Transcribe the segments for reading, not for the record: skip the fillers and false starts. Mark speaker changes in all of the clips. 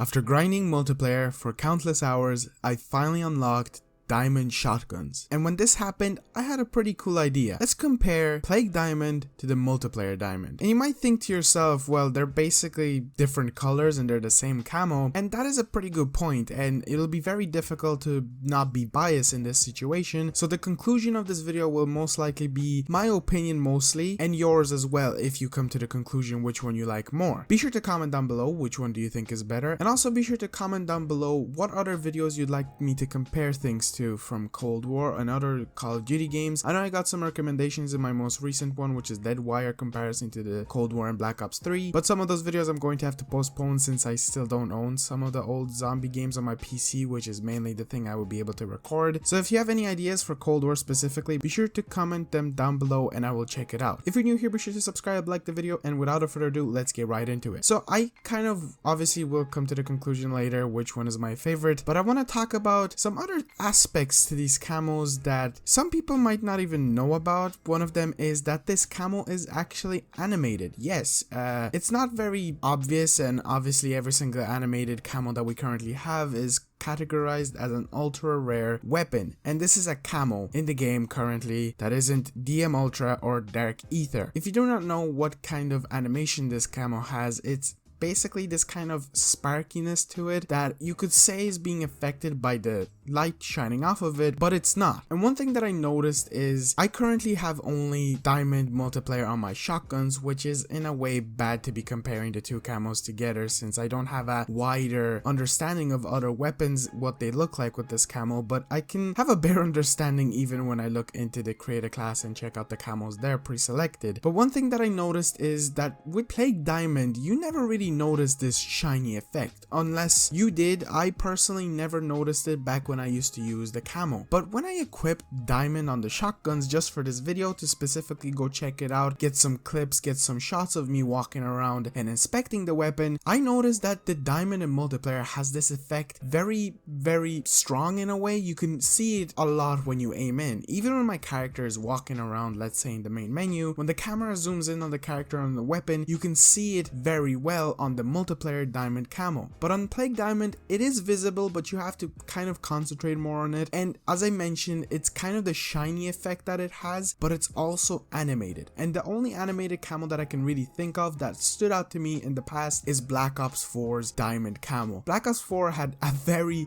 Speaker 1: After grinding multiplayer for countless hours, I finally unlocked Diamond Shotguns. And when this happened, I had a pretty cool idea. Let's compare Plague Diamond to the multiplayer Diamond. And you might think to yourself, well, they're basically different colors and they're the same camo. And that is a pretty good point, and it'll be very difficult to not be biased in this situation. So the conclusion of this video will most likely be my opinion mostly, and yours as well if you come to the conclusion which one you like more. Be sure to comment down below which one do you think is better, and also be sure to comment down below what other videos you'd like me to compare things to from Cold War and other Call of Duty games. I know I got some recommendations in my most recent one, which is Deadwire comparison to the Cold War and Black Ops 3, but some of those videos I'm going to have to postpone since I still don't own some of the old zombie games on my PC, which is mainly the thing I will be able to record. So if you have any ideas for Cold War specifically, be sure to comment them down below and I will check it out. If you're new here, be sure to subscribe, like the video, and without further ado, let's get right into it. So I kind of obviously will come to the conclusion later which one is my favorite, but I want to talk about some other aspects to these camos that some people might not even know about. One of them is that this camo is actually animated. Yes, it's not very obvious, and obviously every single animated camo that we currently have is categorized as an ultra rare weapon, and this is a camo in the game currently that isn't DM Ultra or Dark Ether. If you do not know what kind of animation this camo has, it's basically this kind of sparkiness to it that you could say is being affected by the light shining off of it, but it's not. And one thing that I noticed is I currently have only Diamond multiplayer on my shotguns, which is in a way bad to be comparing the two camos together since I don't have a wider understanding of other weapons, what they look like with this camo, but I can have a better understanding even when I look into the creator class and check out the camos there pre-selected. But one thing that I noticed is that with Plague Diamond, you never really noticed this shiny effect. Unless you did, I personally never noticed it back when I used to use the camo. But when I equipped Diamond on the shotguns just for this video to specifically go check it out, get some clips, get some shots of me walking around and inspecting the weapon, I noticed that the Diamond in multiplayer has this effect very strong in a way. You can see it a lot when you aim in. Even when my character is walking around, let's say in the main menu, when the camera zooms in on the character on the weapon, you can see it very well on the multiplayer Diamond camo. But on Plague Diamond, it is visible, but you have to kind of concentrate more on it. And as I mentioned, it's kind of the shiny effect that it has, but it's also animated. And the only animated camo that I can really think of that stood out to me in the past is Black Ops 4's Diamond camo. Black Ops 4 had a very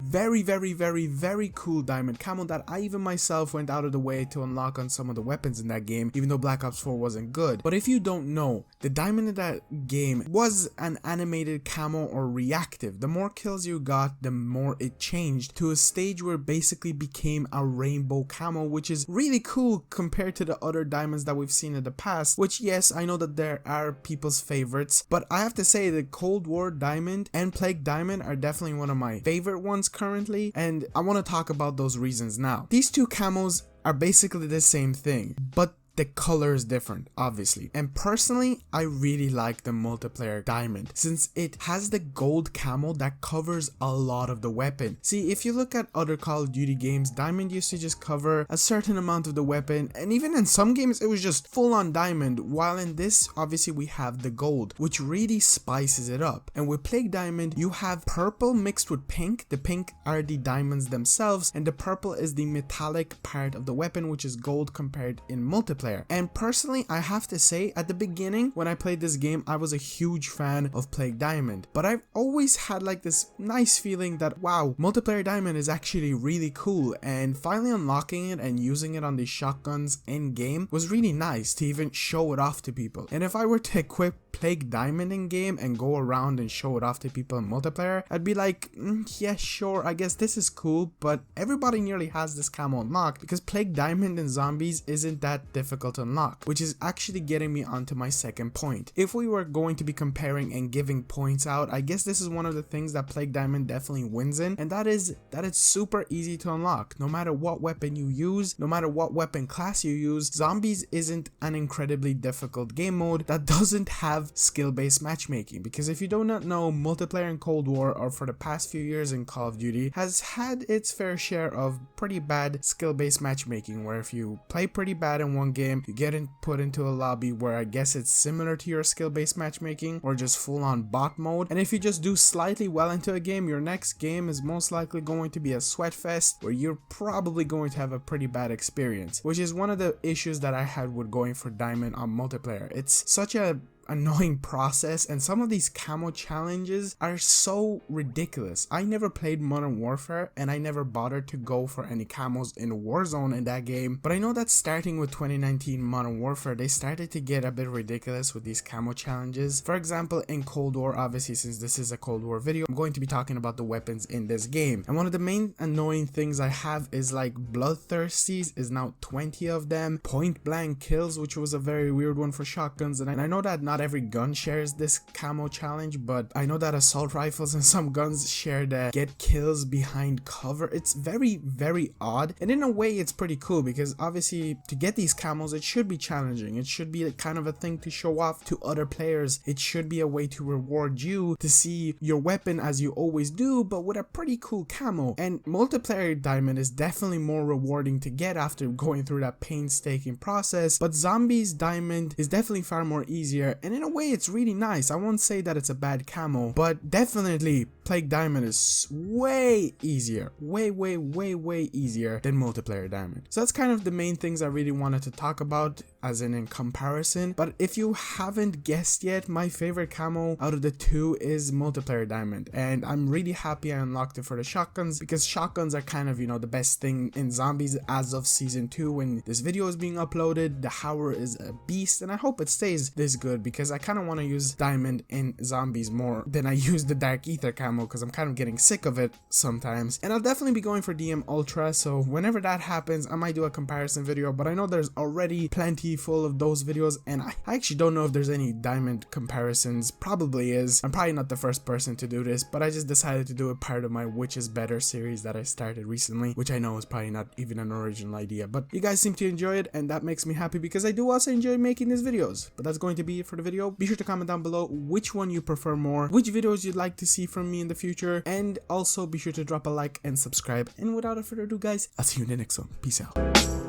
Speaker 1: cool Diamond camo that I even myself went out of the way to unlock on some of the weapons in that game, even though Black Ops 4 wasn't good. But if you don't know, the Diamond in that game was an animated camo or reactive. The more kills you got, the more it changed to a stage where it basically became a rainbow camo, which is really cool compared to the other diamonds that we've seen in the past, which yes, I know that there are people's favorites, but I have to say the Cold War Diamond and Plague Diamond are definitely one of my favorite ones currently, and I want to talk about those reasons now. These two camos are basically the same thing, but the color is different, obviously. And personally, I really like the multiplayer Diamond since it has the gold camo that covers a lot of the weapon. See, if you look at other Call of Duty games, Diamond used to just cover a certain amount of the weapon, and even in some games it was just full on Diamond, while in this obviously we have the gold, which really spices it up. And with Plague Diamond, you have purple mixed with pink. The pink are the diamonds themselves, and the purple is the metallic part of the weapon, which is gold compared in multiplayer. And personally, I have to say, at the beginning when I played this game, I was a huge fan of Plague Diamond, but I've always had like this nice feeling that wow, multiplayer Diamond is actually really cool, and finally unlocking it and using it on the shotguns in game was really nice to even show it off to people. And if I were to equip Plague Diamond in game and go around and show it off to people in multiplayer, I'd be like, yeah, sure, I guess this is cool, but everybody nearly has this camo unlocked because Plague Diamond in zombies isn't that difficult to unlock, which is actually getting me onto my second point. If we were going to be comparing and giving points out, I guess this is one of the things that Plague Diamond definitely wins in, and that is that it's super easy to unlock. No matter what weapon you use, no matter what weapon class you use, zombies isn't an incredibly difficult game mode that doesn't have skill-based matchmaking, because if you do not know, multiplayer in Cold War, or for the past few years in Call of Duty, has had its fair share of pretty bad skill-based matchmaking, where if you play pretty bad in one game, game, you get put into a lobby where I guess it's similar to your skill-based matchmaking or just full-on bot mode, and if you just do slightly well into a game, your next game is most likely going to be a sweat fest where you're probably going to have a pretty bad experience, which is one of the issues that I had with going for Diamond on multiplayer. It's such a annoying process, and some of these camo challenges are so ridiculous. I never played Modern Warfare and I never bothered to go for any camos in Warzone in that game, but I know that starting with 2019 Modern Warfare, they started to get a bit ridiculous with these camo challenges. For example, in Cold War, obviously since this is a Cold War video, I'm going to be talking about the weapons in this game, and one of the main annoying things I have is like Bloodthirsties is now 20 of them, point blank kills, which was a very weird one for shotguns, and I know that not every gun shares this camo challenge, but I know that assault rifles and some guns share the get kills behind cover. It's very odd, and in a way it's pretty cool because obviously to get these camos it should be challenging. It should be kind of a thing to show off to other players. It should be a way to reward you to see your weapon as you always do, but with a pretty cool camo. And multiplayer Diamond is definitely more rewarding to get after going through that painstaking process, but Zombies Diamond is definitely far more easier, and in a way it's really nice. I won't say that it's a bad camo, but definitely Plague Diamond is way easier, way easier than multiplayer Diamond. So that's kind of the main things I really wanted to talk about as in comparison. But if you haven't guessed yet, my favorite camo out of the two is multiplayer Diamond, and I'm really happy I unlocked it for the shotguns because shotguns are kind of, you know, the best thing in Zombies as of season 2 when this video is being uploaded. The Howler is a beast, and I hope it stays this good because I kind of want to use Diamond in Zombies more than I use the Dark Ether camo because I'm kind of getting sick of it sometimes. And I'll definitely be going for DM Ultra, so whenever that happens I might do a comparison video, but I know there's already plenty full of those videos, and I actually don't know if there's any Diamond comparisons. Probably is. I'm probably not the first person to do this, but I just decided to do a part of my Which is Better series that I started recently, which I know is probably not even an original idea, but you guys seem to enjoy it, and that makes me happy because I do also enjoy making these videos. But that's going to be it for the video. Be sure to comment down below which one you prefer more, which videos you'd like to see from me in the future, and also be sure to drop a like and subscribe. And without further ado guys, I'll see you in the next one. Peace out.